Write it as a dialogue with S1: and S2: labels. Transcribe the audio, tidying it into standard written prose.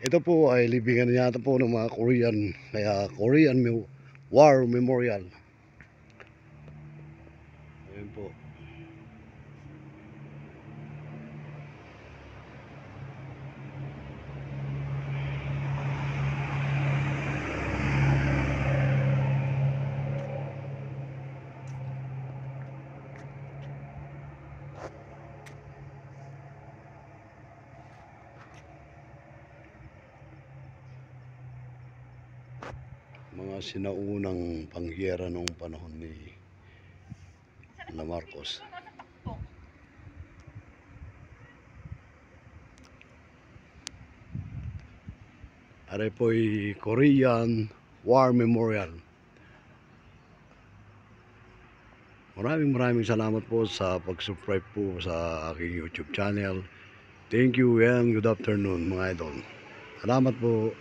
S1: Ito po ay libingan yata po ng mga Korean, kaya Korean War Memorial. Ayun po. Mga sinaunang pangyera noong panahon ni Marcos. Are po'y Korean War Memorial. Maraming salamat po sa pag-subscribe po sa aking YouTube channel. Thank you and good afternoon mga idol. Salamat po.